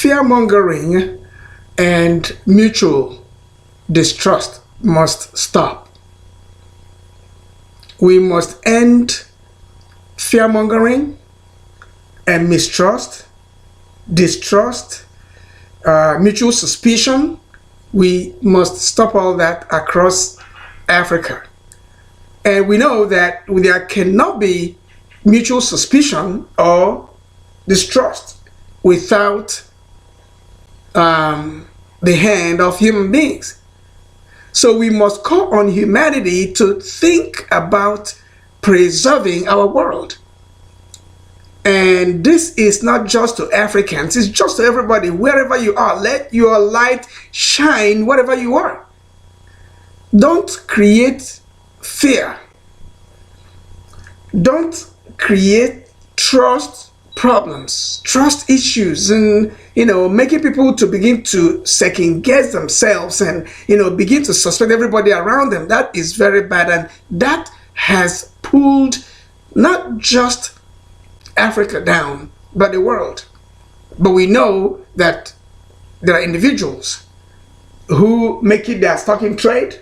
fear-mongering and mutual distrust must stop. We must end fear-mongering and mistrust, distrust, mutual suspicion. We must stop all that across Africa. And we know that there cannot be mutual suspicion or distrust without the hand of human beings. So we must call on humanity to think about preserving our world. And this is not just to Africans, it's just to everybody, wherever you are. Let your light shine wherever you are. Don't create fear. Don't create trust problems, trust issues, and making people to begin to second guess themselves and begin to suspect everybody around them. That is very bad, and that has pulled not just Africa down, but the world. But we know that there are individuals who make it their stock in trade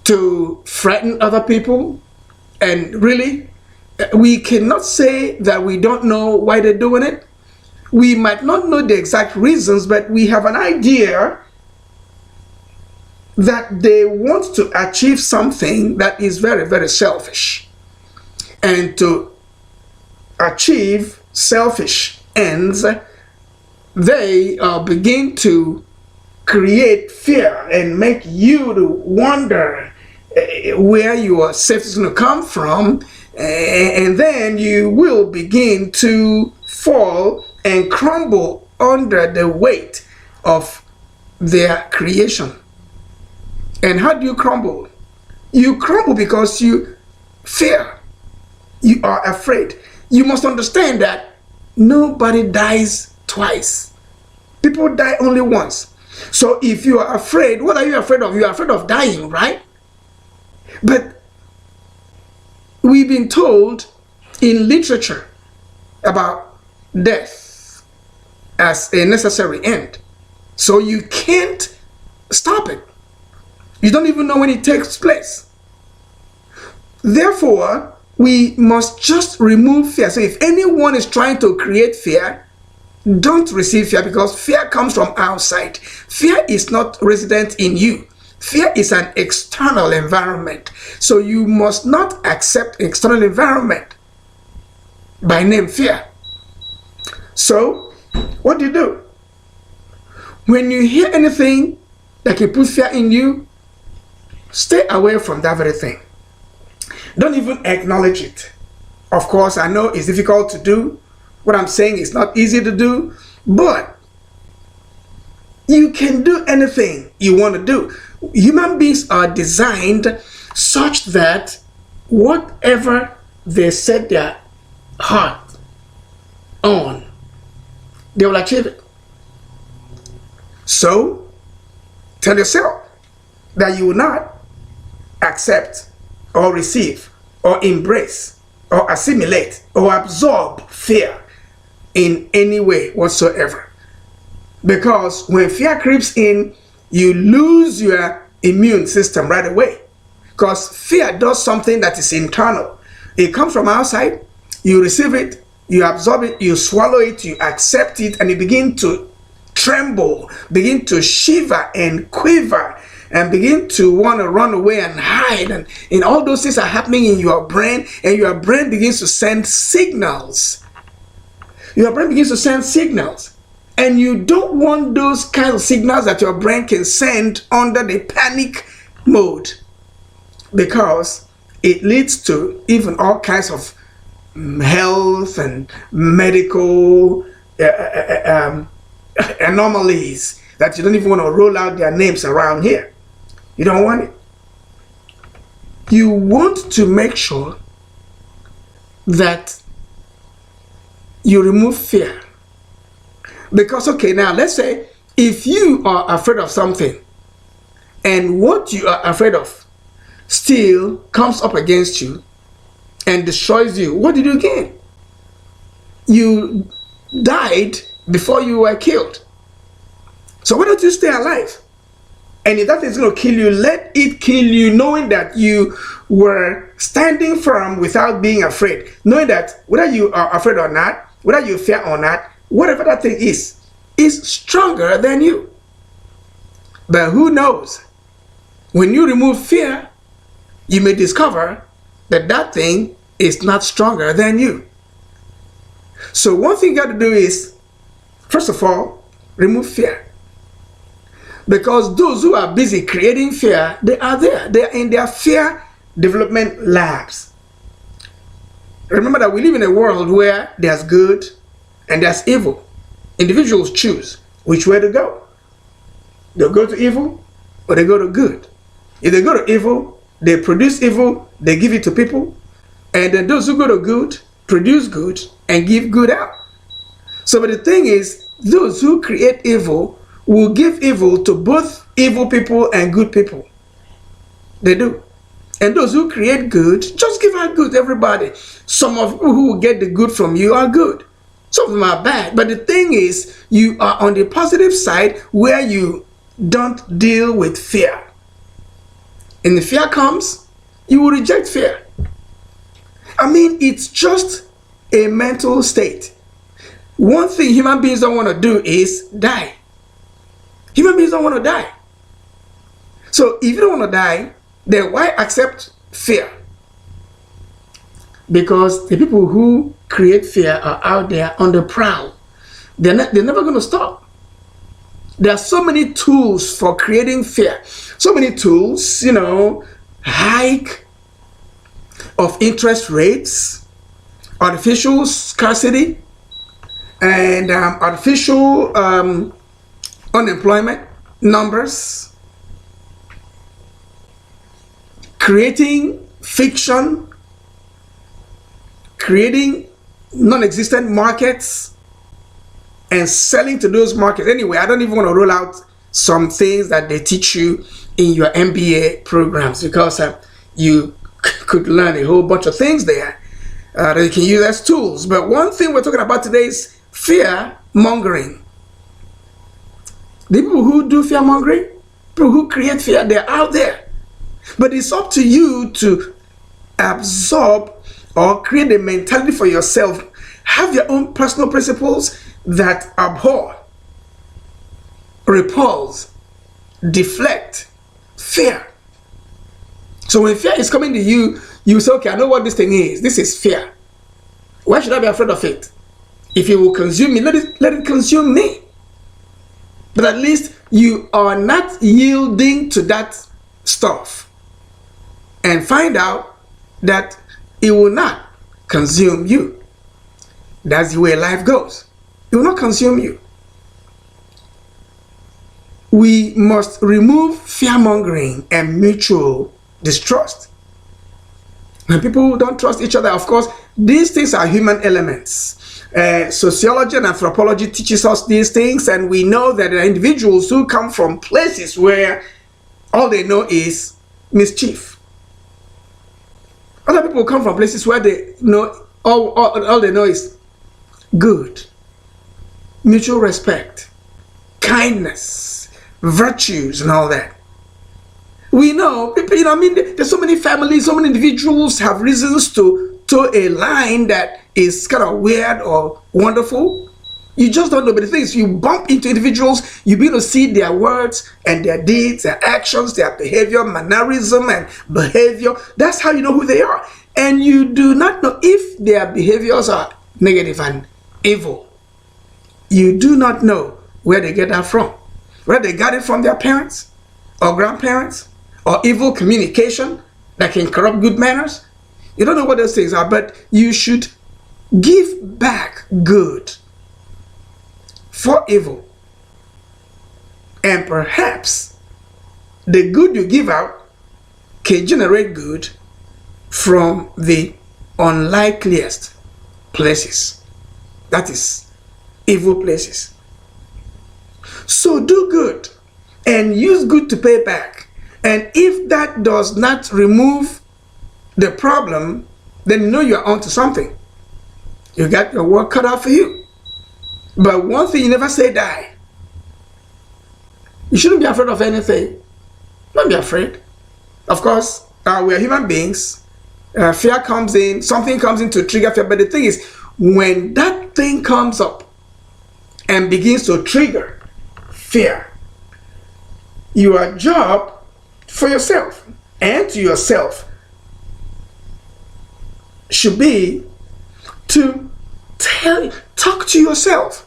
to threaten other people, and really we cannot say that we don't know why they're doing it. We might not know the exact reasons, but we have an idea that they want to achieve something that is very, very selfish. And to achieve selfish ends, they begin to create fear and make you to wonder where your safety is going to come from, and then you will begin to fall and crumble under the weight of their creation. And how do you crumble? You crumble because you fear. You are afraid. You must understand that nobody dies twice. People die only once. So if you are afraid, what are you afraid of? You are afraid of dying, right? But we've been told in literature about death as a necessary end. So you can't stop it. You don't even know when it takes place. Therefore, we must just remove fear. So if anyone is trying to create fear, don't receive fear, because fear comes from outside. Fear is not resident in you. Fear is an external environment. So you must not accept external environment by name fear. So what do? When you hear anything that can put fear in you, stay away from that very thing. Don't even acknowledge it. Of course, I know it's difficult to do. What I'm saying is not easy to do, but you can do anything you want to do. Human beings are designed such that whatever they set their heart on, they will achieve it. So tell yourself that you will not accept or receive or embrace or assimilate or absorb fear in any way whatsoever. Because when fear creeps in, you lose your immune system right away. Because fear does something that is internal. It comes from outside, you receive it, you absorb it, you swallow it, you accept it, and you begin to tremble, begin to shiver and quiver, and begin to want to run away and hide. And all those things are happening in your brain, and your brain begins to send signals. Your brain begins to send signals. And you don't want those kinds of signals that your brain can send under the panic mode, because it leads to even all kinds of health and medical anomalies that you don't even want to roll out their names around here. You don't want it. You want to make sure that you remove fear. Because, okay, now let's say if you are afraid of something and what you are afraid of still comes up against you and destroys you, what did you gain? You died before you were killed. So why don't you stay alive? And if that is going to kill you, let it kill you, knowing that you were standing firm without being afraid. Knowing that whether you are afraid or not, whether you fear or not, whatever that thing is stronger than you. But who knows? When you remove fear, you may discover that that thing is not stronger than you. So one thing you got to do is, first of all, remove fear. Because those who are busy creating fear, they are there. They are in their fear development labs. Remember that we live in a world where there's good and there's evil. Individuals choose which way to go. They'll go to evil or they go to good. If they go to evil, they produce evil, they give it to people. And then those who go to good, produce good and give good out. So but the thing is, those who create evil will give evil to both evil people and good people. They do. And those who create good, just give out good to everybody. Some of you who will get the good from you are good. Some of them are bad. But the thing is, you are on the positive side where you don't deal with fear. And if fear comes, you will reject fear. I mean, it's just a mental state. One thing human beings don't want to do is die. Human beings don't want to die. So if you don't want to die, then why accept fear? Because the people who create fear are out there on the prowl. They're never going to stop. There are so many tools for creating fear. So many tools, hike of interest rates, artificial scarcity, and artificial unemployment numbers, creating fiction, creating non-existent markets, and selling to those markets. Anyway, I don't even want to roll out some things that they teach you in your MBA programs, because you could learn a whole bunch of things there that you can use as tools. But one thing we're talking about today is fear mongering. The people who do fear mongering, people who create fear, they're out there. But it's up to you to absorb or create a mentality for yourself. Have your own personal principles that abhor, repulse, deflect fear. So when fear is coming to you, you say, okay, I know what this thing is. This is fear. Why should I be afraid of it? If it will consume me, let it consume me. But at least you are not yielding to that stuff. And find out that it will not consume you. That's the way life goes. It will not consume you. We must remove fear-mongering and mutual distrust. When people don't trust each other, of course, these things are human elements. Sociology and anthropology teaches us these things, and we know that there are individuals who come from places where all they know is mischief. Other people come from places where they know all they know is good, mutual respect, kindness, virtues, and all that. We know people, there's so many families, so many individuals have reasons to toe a line that is kind of weird or wonderful. You just don't know. But the thing is, you bump into individuals, you begin to see their words and their deeds, their actions, their behavior, mannerism and behavior. That's how you know who they are. And you do not know if their behaviors are negative and evil. You do not know where they get that from. Whether they got it from their parents or grandparents, or evil communication that can corrupt good manners. You don't know what those things are, but you should give back good for evil. And perhaps the good you give out can generate good from the unlikeliest places. That is, evil places. So do good and use good to pay back. And if that does not remove the problem, then you know you're onto something. You got your work cut out for you. But one thing you never say die. You shouldn't be afraid of anything. Don't be afraid. Of course, we are human beings. Fear comes in, something comes in to trigger fear. But the thing is, when that thing comes up and begins to trigger fear, your job for yourself and to yourself should be to talk to yourself.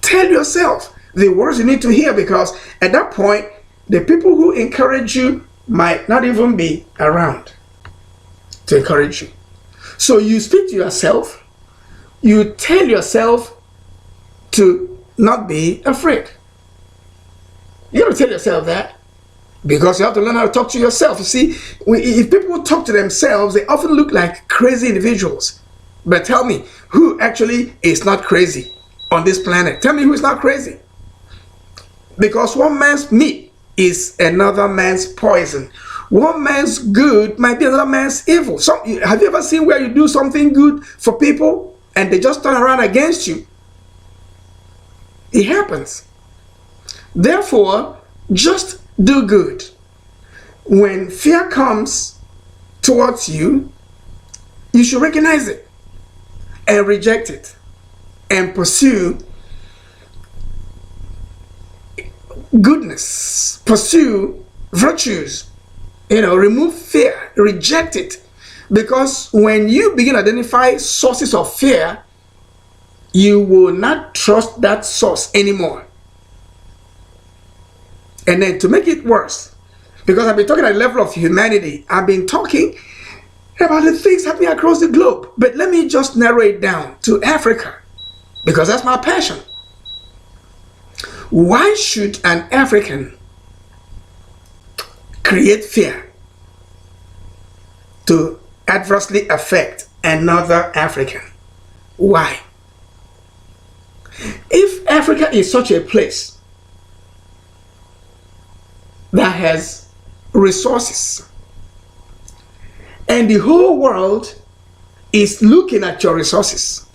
Tell yourself the words you need to hear, because at that point, the people who encourage you might not even be around to encourage you. So you speak to yourself, you tell yourself to not be afraid. You got to tell yourself that, because you have to learn how to talk to yourself. You see, if people talk to themselves, they often look like crazy individuals. But tell me, who actually is not crazy on this planet? Tell me who is not crazy. Because one man's meat is another man's poison. One man's good might be another man's evil. Have you ever seen where you do something good for people and they just turn around against you? It happens. Therefore, just do good. When fear comes towards you, you should recognize it and reject it and pursue goodness, pursue virtues. Remove fear, reject it. Because when you begin to identify sources of fear, you will not trust that source anymore. And then to make it worse, because I've been talking at the level of humanity, I've been talking about the things happening across the globe. But let me just narrow it down to Africa, because that's my passion. Why should an African create fear to adversely affect another African? Why? If Africa is such a place that has resources and the whole world is looking at your resources,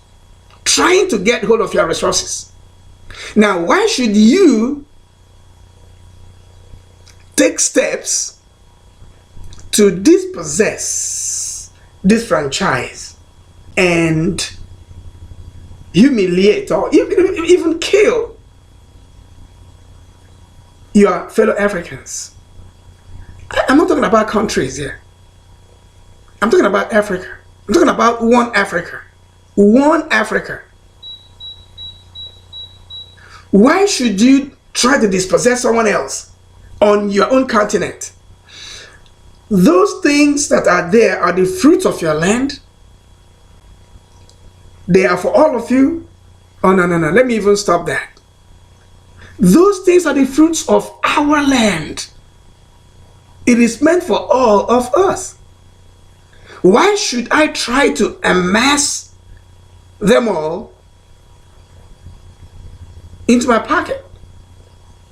trying to get hold of your resources, now why should you take steps to dispossess, disfranchise, and humiliate or even kill your fellow Africans? I'm not talking about countries here. I'm talking about Africa. I'm talking about one Africa. One Africa. Why should you try to dispossess someone else on your own continent? Those things that are there are the fruits of your land. They are for all of you. Oh, no. Let me even stop that. Those things are the fruits of our land. It is meant for all of us. Why should I try to amass them all into my pocket?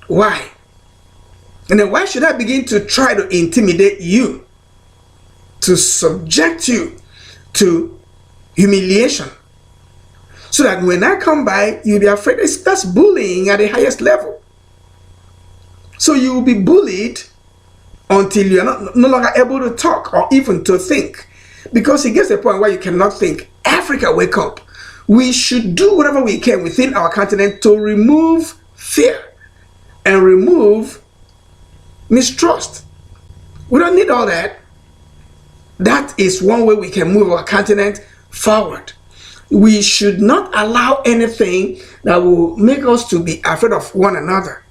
Why? And then why should I begin to try to intimidate you, to subject you to humiliation, so that when I come by, you'll be afraid? That's bullying at the highest level. So you will be bullied until you are no longer able to talk or even to think, because it gets to a point where you cannot think. Africa, wake up. We should do whatever we can within our continent to remove fear and remove mistrust. We don't need all that. That is one way we can move our continent forward. We should not allow anything that will make us to be afraid of one another.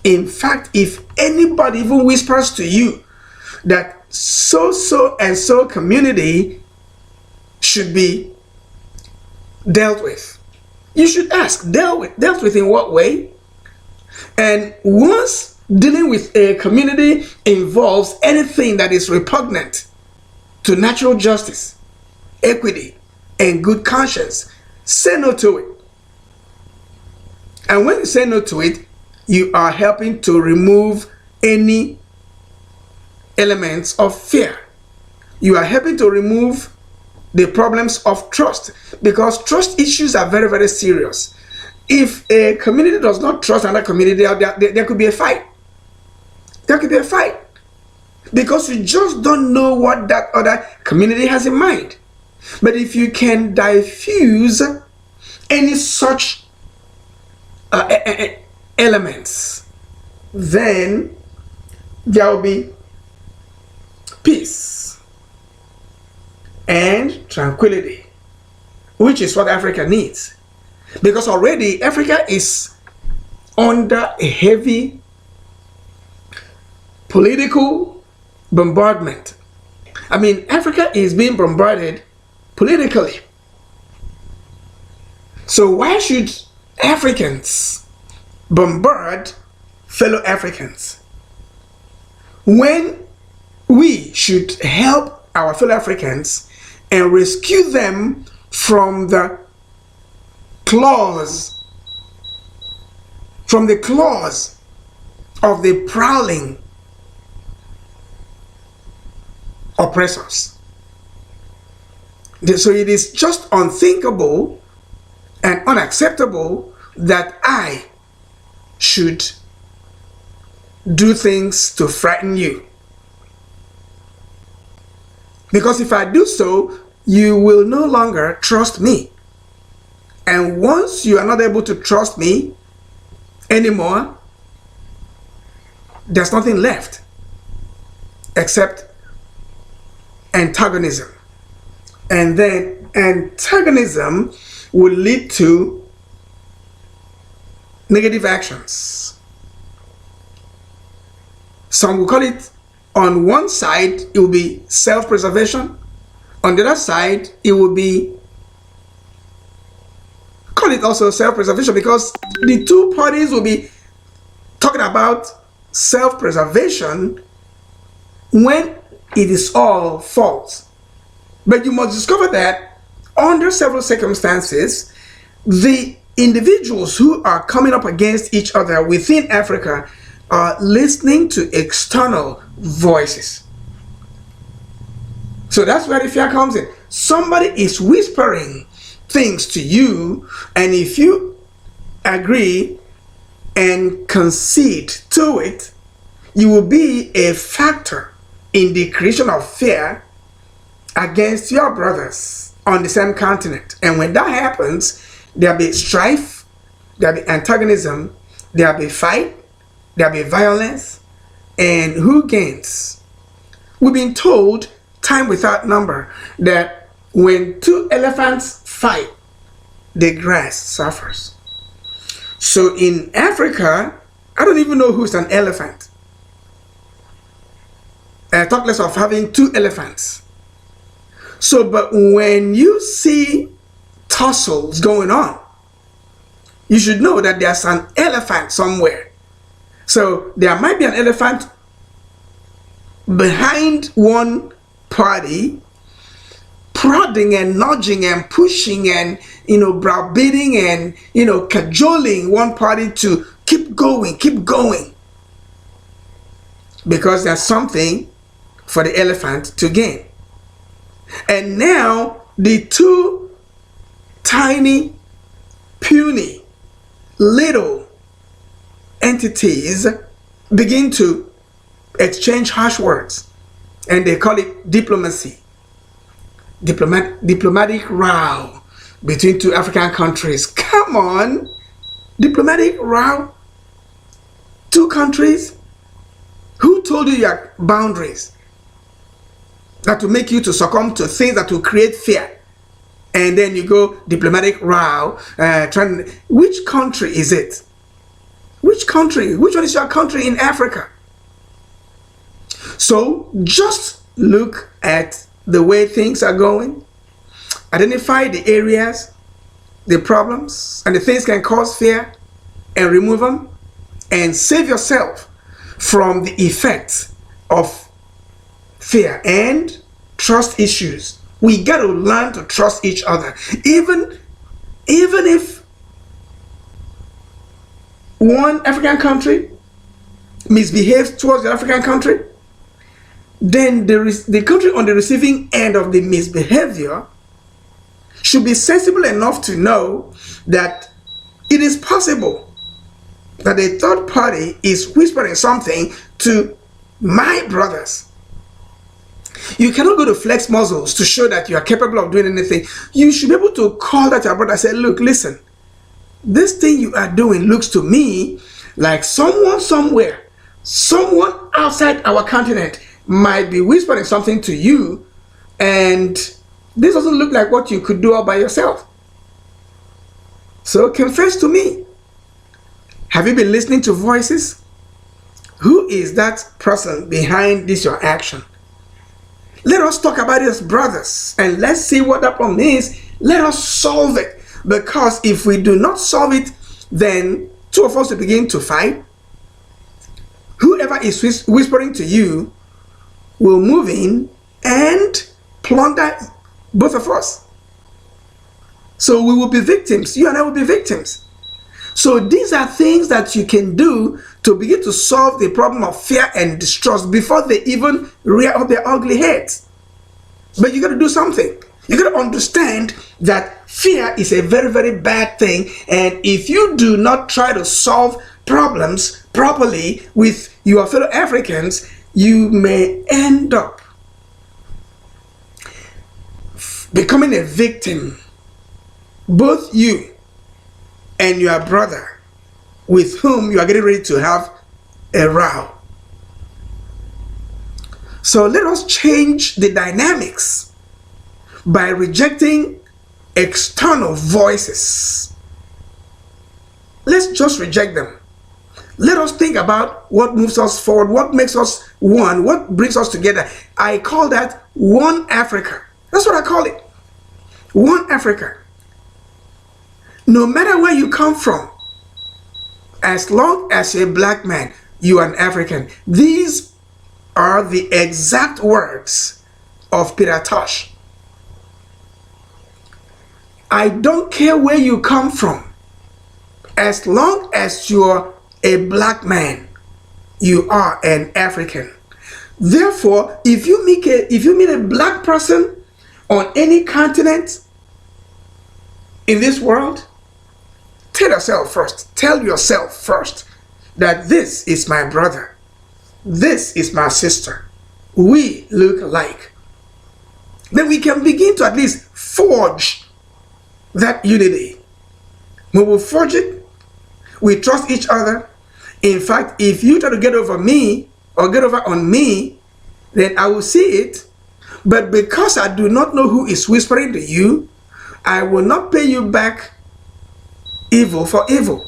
In fact, if anybody even whispers to you that so and so community should be dealt with, you should ask, dealt with in what way? And once dealing with a community involves anything that is repugnant to natural justice, equity, and good conscience, say no to it. And when you say no to it, you are helping to remove any elements of fear. You are helping to remove the problems of trust, because trust issues are very, very serious. if a community does not trust another community, there could be a fight. There could be a fight. Because you just don't know what that other community has in mind. But if you can diffuse any such elements, then there will be peace and tranquility, which is what Africa needs. Because already Africa is under a heavy political bombardment. I mean, Africa is being bombarded politically. So why should Africans bombard fellow Africans when we should help our fellow Africans and rescue them from the claws of the prowling oppressors? So it is just unthinkable and unacceptable that I should do things to frighten you. Because if I do so, you will no longer trust me. And once you are not able to trust me anymore, there's nothing left except antagonism. And then antagonism will lead to negative actions. Some will call it, on one side, it will be self-preservation. On the other side, it will be, call it also self-preservation, because the two parties will be talking about self-preservation when it is all false. But you must discover that under several circumstances, the individuals who are coming up against each other within Africa are listening to external voices. So that's where the fear comes in. Somebody is whispering things to you, and if you agree and concede to it, you will be a factor in the creation of fear against your brothers on the same continent. And when that happens, there'll be strife, there'll be antagonism, there'll be fight, there'll be violence, and who gains? We've been told time without number that when two elephants fight, the grass suffers. So in Africa, I don't even know who's an elephant. Talk less of having two elephants. So, but when you see tussles going on, you should know that there's an elephant somewhere. So there might be an elephant behind one party, prodding and nudging and pushing and, browbeating and, cajoling one party to keep going. Because there's something for the elephant to gain. And now the two tiny, puny, little entities begin to exchange harsh words, and they call it diplomacy. Diplomatic row between two African countries. Come on, diplomatic row? Two countries? Who told you your boundaries? That will make you to succumb to things that will create fear. And then you go diplomatic row. Which country is it? Which country? Which one is your country in Africa? So just look at the way things are going. Identify the areas, the problems, and the things can cause fear, and remove them, and save yourself from the effects of fear and trust issues. We got to learn to trust each other. Even if one African country misbehaves towards the African country, then the country on the receiving end of the misbehavior should be sensible enough to know that It is possible that a third party is whispering something to my brothers. You cannot go to flex muscles to show that you are capable of doing anything. You should be able to call that your brother and say, look, listen, this thing you are doing looks to me like someone somewhere, someone outside our continent might be whispering something to you, and this doesn't look like what you could do all by yourself. So confess to me. Have you been listening to voices? Who is that person behind this your action? Let us talk about it as brothers, and let's see what that problem is. Let us solve it. Because if we do not solve it, then two of us will begin to fight. Whoever is whispering to you will move in and plunder both of us. So we will be victims. You and I will be victims. So these are things that you can do to begin to solve the problem of fear and distrust before they even rear up their ugly heads. But you got to do something. You got to understand that fear is a very, very bad thing. And if you do not try to solve problems properly with your fellow Africans, you may end up becoming a victim. Both you and your brother with whom you are getting ready to have a row. So let us change the dynamics by rejecting external voices. Let's just reject them. Let us think about what moves us forward, what makes us one, what brings us together. I call that One Africa. That's what I call it. One Africa. No matter where you come from, as long as you're a black man, you are an African. These are the exact words of Peter Tosh. I don't care where you come from. As long as you're a black man, you are an African. Therefore, if you meet a black person on any continent in this world, tell yourself first that this is my brother, this is my sister, we look alike. Then we can begin to at least forge that unity. When we forge it, we trust each other. In fact, if you try to get over me or get over on me, then I will see it. But because I do not know who is whispering to you, I will not pay you back evil for evil.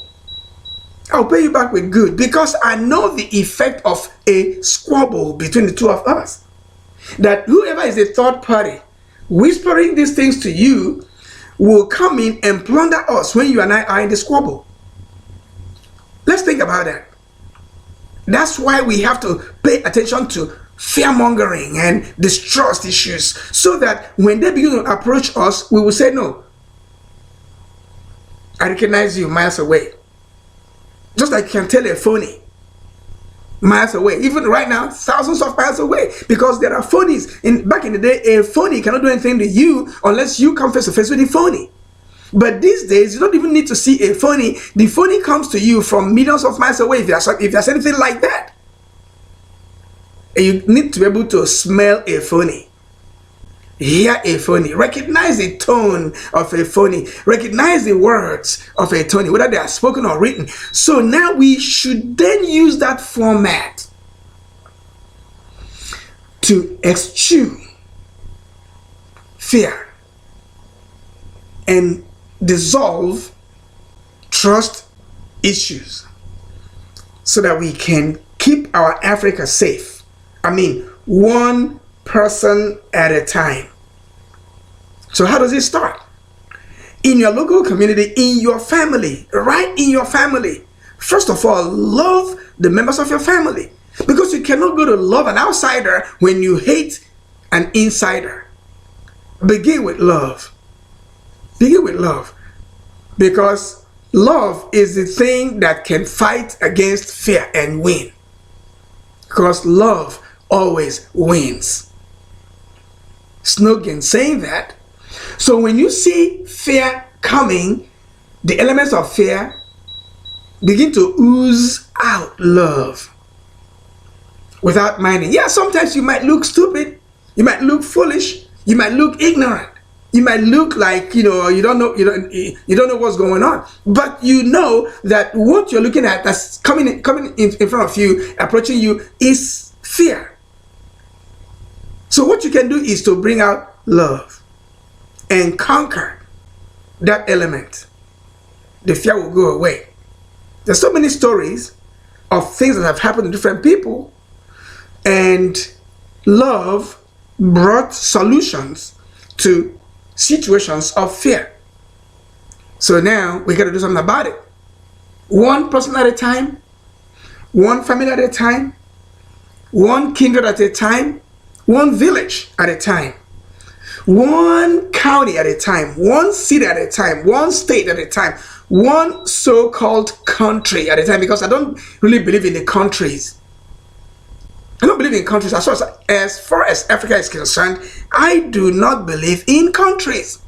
I'll pay you back with good, because I know the effect of a squabble between the two of us. That whoever is the third party whispering these things to you will come in and plunder us when you and I are in the squabble. Let's think about that. That's why we have to pay attention to fear-mongering and distrust issues, so that when they begin to approach us, we will say, no, I recognize you miles away. Just like you can tell a phony miles away. Even right now, thousands of miles away, because there are phonies. Back in the day, a phony cannot do anything to you unless you come face to face with the phony. But these days, you don't even need to see a phony. The phony comes to you from millions of miles away, if there's anything like that. And you need to be able to smell a phony, hear a phony, recognize the tone of a phony, recognize the words of a phony, whether they are spoken or written. So now we should then use that format to eschew fear and dissolve trust issues, so that we can keep our Africa safe. I mean, one person at a time. So how does it start? In your local community, in your family, right in your family. First of all, love the members of your family, because you cannot go to love an outsider when you hate an insider. Begin with love. Begin with love, because love is the thing that can fight against fear and win, because love always wins. Snogan saying that. So when you see fear coming, the elements of fear, begin to ooze out love without minding. Yeah, sometimes you might look stupid, you might look foolish, you might look ignorant, you might look like you don't know what's going on, but you know that what you're looking at that's coming in front of you, approaching you, is fear. So what you can do is to bring out love and conquer that element. The fear will go away. There's so many stories of things that have happened to different people, and love brought solutions to situations of fear. So now we got to do something about it. One person at a time, one family at a time, one kindred at a time, one village at a time, one county at a time, one city at a time, one state at a time, one so-called country at a time, because I don't really believe in the countries. I don't believe in countries. As far as Africa is concerned, I do not believe in countries,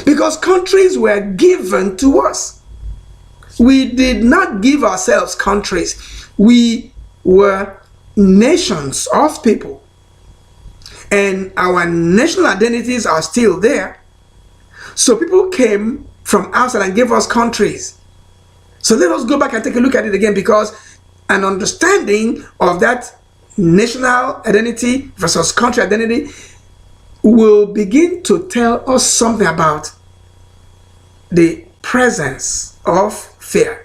because countries were given to us. We did not give ourselves countries. We were nations of people, and our national identities are still there. So people came from outside and gave us countries. So let us go back and take a look at it again, because an understanding of that national identity versus country identity will begin to tell us something about the presence of fear.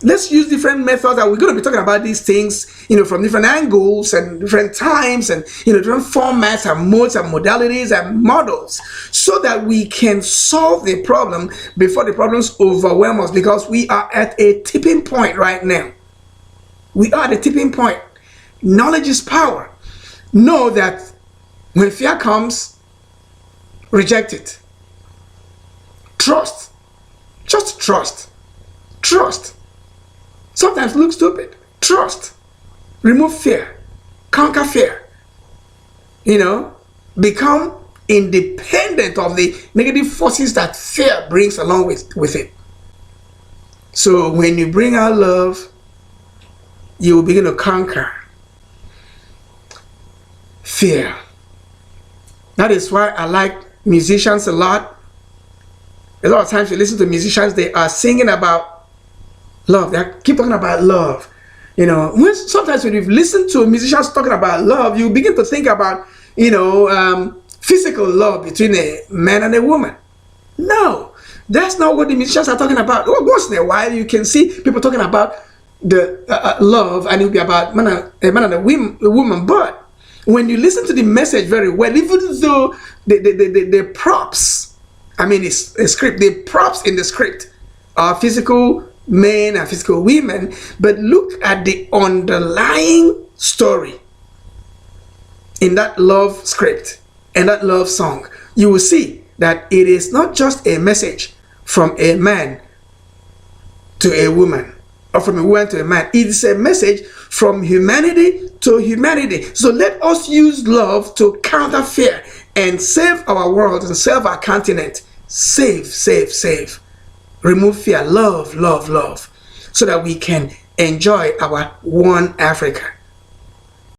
Let's use different methods, and we're going to be talking about these things, from different angles and different times, and different formats and modes and modalities and models, so that we can solve the problem before the problems overwhelm us, because we are at a tipping point right now. We are at a tipping point. Knowledge is power. Know that when fear comes, reject it. Trust. Just trust. Trust. Sometimes look stupid. Trust. Remove fear. Conquer fear. Become independent of the negative forces that fear brings along with it. So when you bring out love, you will begin to conquer fear. That is why I like musicians a lot. A lot of times you listen to musicians, they are singing about love. They keep talking about love. Sometimes when you listen to musicians talking about love, you begin to think about, physical love between a man and a woman. No, that's not what the musicians are talking about. Once in a while, you can see people talking about the love, and it will be about a man and a woman. But when you listen to the message very well, even though the props, the props in the script are physical men and physical women, but look at the underlying story in that love script and that love song. You will see that it is not just a message from a man to a woman, or from a woman to a man. It is a message from humanity to humanity. So let us use love to counter fear and save our world and save our continent. Save. Remove fear. Love, so that we can enjoy our one Africa.